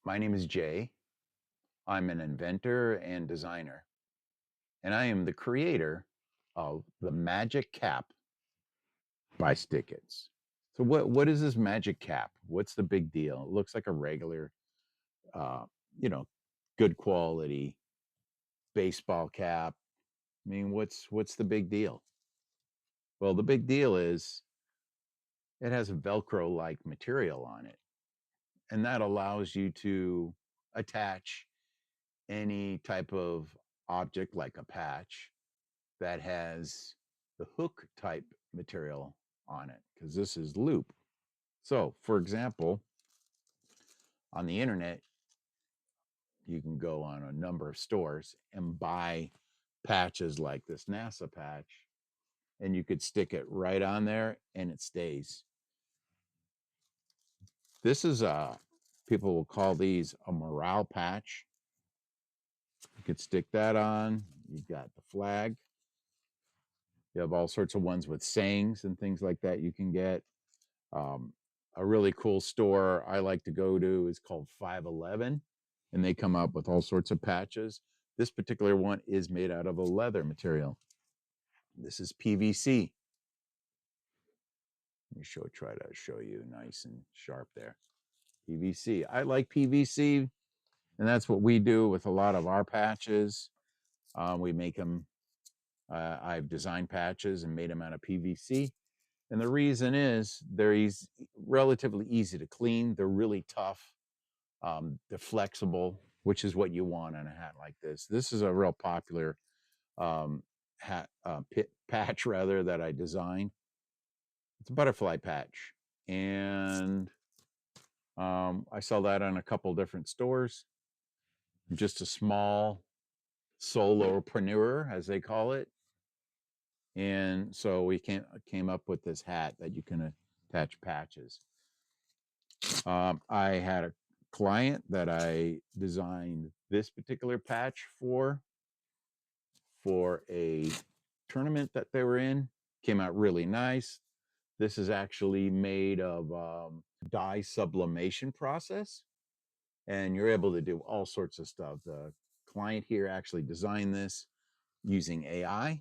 My name is Jay. I'm an inventor and designer, and I am the creator of the Magic Cap by Stickets. So what is this Magic Cap? What's the big deal? It looks like a regular, uh, you know, good quality baseball cap. I mean, what's the big deal? Well, the big deal is it has a Velcro-like material on it, and that allows you to attach any type of object like a patch that has the hook type material on it because this is loop. So, for example, on the internet, you can go on a number of stores and buy patches like this NASA patch, and you could stick it right on there and it stays. This is people will call these a morale patch. You could stick that on. You've got the flag. You have all sorts of ones with sayings and things like that you can get. Um, a really cool store I like to go to is called 511, and they come up with all sorts of patches. This particular one is made out of a leather material. This is PVC. Let me try to show you nice and sharp there. PVC. I like PVC, and that's what we do with a lot of our patches. We make them. I've designed patches and made them out of PVC. And the reason is relatively easy to clean. They're really tough. They're flexible, which is what you want on a hat like this. This is a real popular um, patch rather that I designed. It's a butterfly patch, and I sell that on a couple different stores. I'm just a small solopreneur, as they call it, and so we came up with this hat that you can attach patches. I had a client that I designed this particular patch for a tournament that they were in. Came out really nice. This is actually made of dye sublimation process, and you're able to do all sorts of stuff. The client here actually designed this using AI,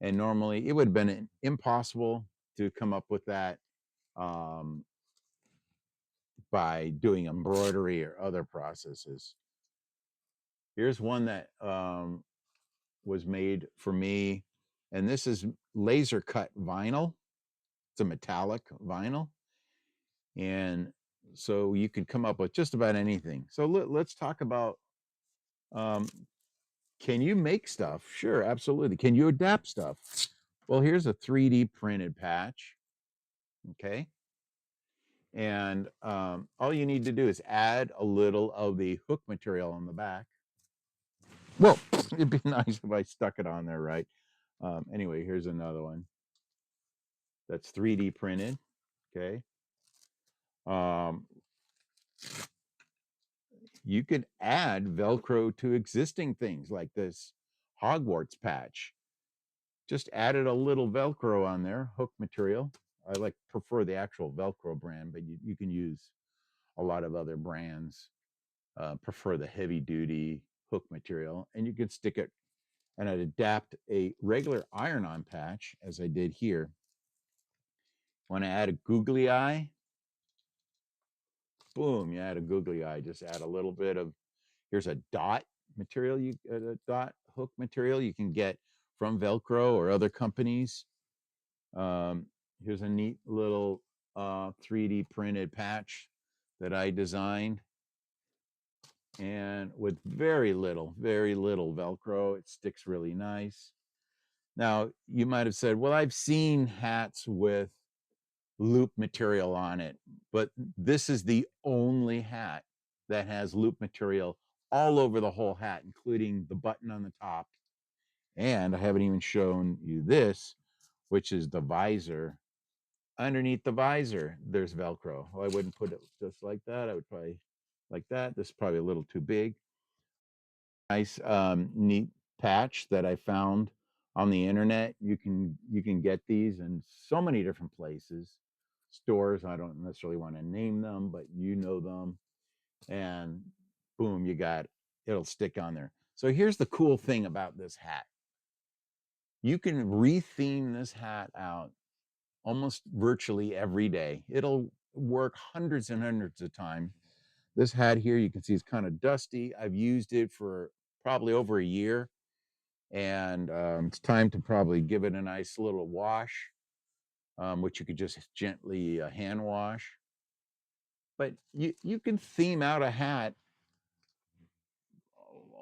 and normally it would have been impossible to come up with that um, by doing embroidery or other processes. Here's one that was made for me, and this is laser cut vinyl. It's a metallic vinyl, and so you could come up with just about anything. So let's talk about um, can you make stuff? Sure, absolutely. Can you adapt stuff? Well, here's a 3D printed patch. Okay. And all you need to do is add a little of the hook material on the back. Well, it'd be nice if I stuck it on there, right? Anyway, here's another one that's 3D printed. Okay. Um, you could add Velcro to existing things like this Hogwarts patch. Just added a little Velcro on there, hook material. I prefer the actual Velcro brand, but you can use a lot of other brands. Prefer the heavy duty hook material, and you can stick it and I'd adapt a regular iron-on patch as I did here. Want to add a googly eye? Boom, you add a googly eye. Just add a little bit of, here's a dot material, a dot hook material you can get from Velcro or other companies. Um, here's a neat little 3D printed patch that I designed. And with very little Velcro, it sticks really nice. Now, you might have said, well, I've seen hats with loop material on it, but this is the only hat that has loop material all over the whole hat, including the button on the top. And I haven't even shown you this, which is the visor. Underneath the visor, there's Velcro. Well, I wouldn't put it just like that. I would probably like that. This is probably a little too big. Nice, neat patch that I found on the internet. You can get these in so many different places, stores. I don't necessarily want to name them, but you know them. and boom, it'll stick on there. So here's the cool thing about this hat. You can retheme this hat out almost virtually every day. It'll work hundreds and hundreds of times. This hat here, you can see it's kind of dusty. I've used it for probably over a year, and it's time to probably give it a nice little wash, which you could just gently hand wash. But you can theme out a hat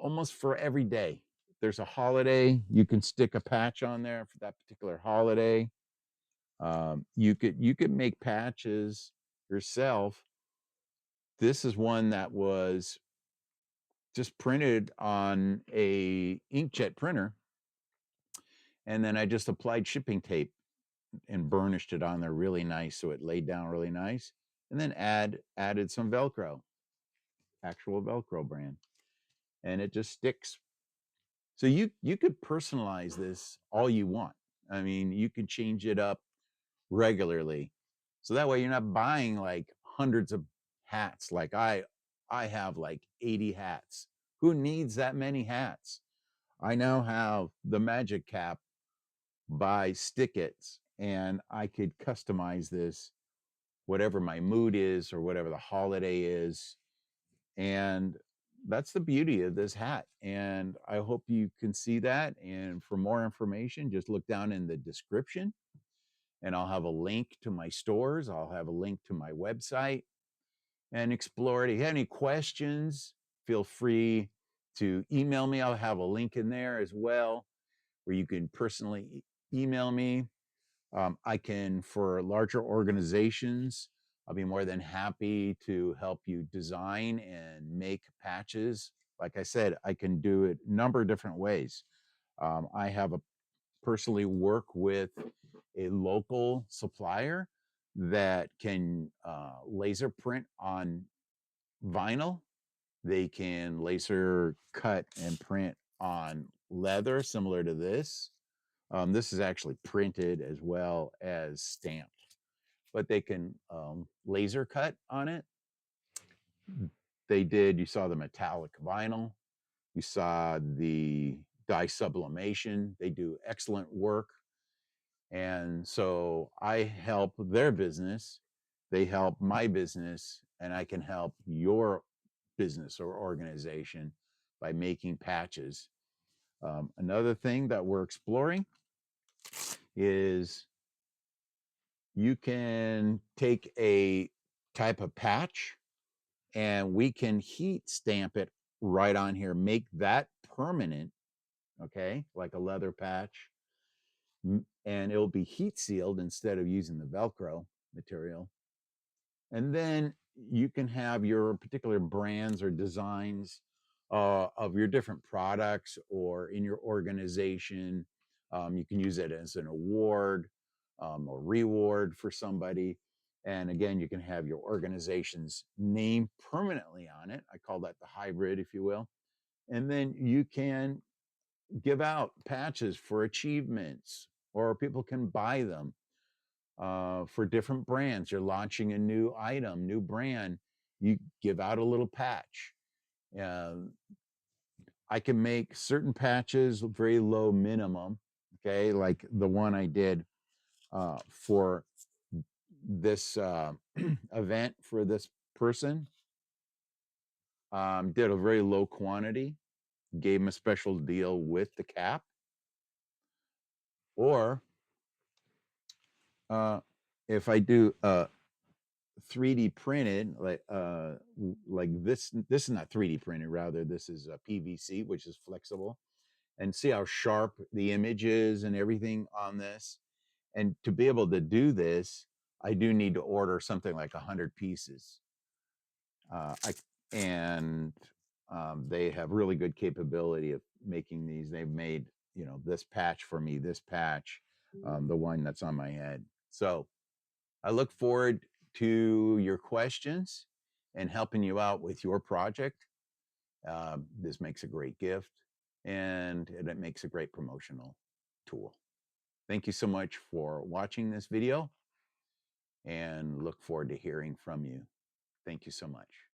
almost for every day. If there's a holiday, you can stick a patch on there for that particular holiday. You could make patches yourself. This is one that was just printed on a inkjet printer, and then I just applied shipping tape and burnished it on there really nice so it laid down really nice, and then added some Velcro, actual Velcro brand, and it just sticks. So you could personalize this all you want. I mean, you can change it up regularly. So that way you're not buying like hundreds of hats. Like I have like 80 hats. Who needs that many hats? I now have the Magic Cap by Stickets, and I could customize this whatever my mood is or whatever the holiday is. And that's the beauty of this hat. And I hope you can see that. And for more information, just look down in the description, and I'll have a link to my stores. I'll have a link to my website, and explore it. If you have any questions, feel free to email me. I'll have a link in there as well where you can personally email me. I can, for larger organizations, I'll be more than happy to help you design and make patches. Like I said, I can do it a number of different ways. I have a personally work with a local supplier that can laser print on vinyl. They can laser cut and print on leather, similar to this. This is actually printed as well as stamped, but they can laser cut on it. You saw the metallic vinyl, you saw the dye sublimation. They do excellent work. And so I help their business, they help my business, and I can help your business or organization by making patches. Another thing that we're exploring is you can take a type of patch and we can heat stamp it right on here, make that permanent, okay, like a leather patch, and it'll be heat sealed instead of using the Velcro material. And then you can have your particular brands or designs of your different products or in your organization. You can use it as an award or reward for somebody. And again, you can have your organization's name permanently on it. I call that the hybrid, if you will. And then you can give out patches for achievements, or people can buy them for different brands. You're launching a new item, new brand, you give out a little patch. Uh, I can make certain patches very low minimum, okay, like the one I did for this event for this person. Did a very low quantity, gave him a special deal with the cap. Or if I do 3D printed, like this is not 3D printed, rather this is a PVC, which is flexible, and see how sharp the image is and everything on this. And to be able to do this, I do need to order something like 100 pieces. I and They have really good capability of making these. They've made, this patch for me, this patch, the one that's on my head. So I look forward to your questions and helping you out with your project. This makes a great gift, and it makes a great promotional tool. Thank you so much for watching this video, and look forward to hearing from you. Thank you so much.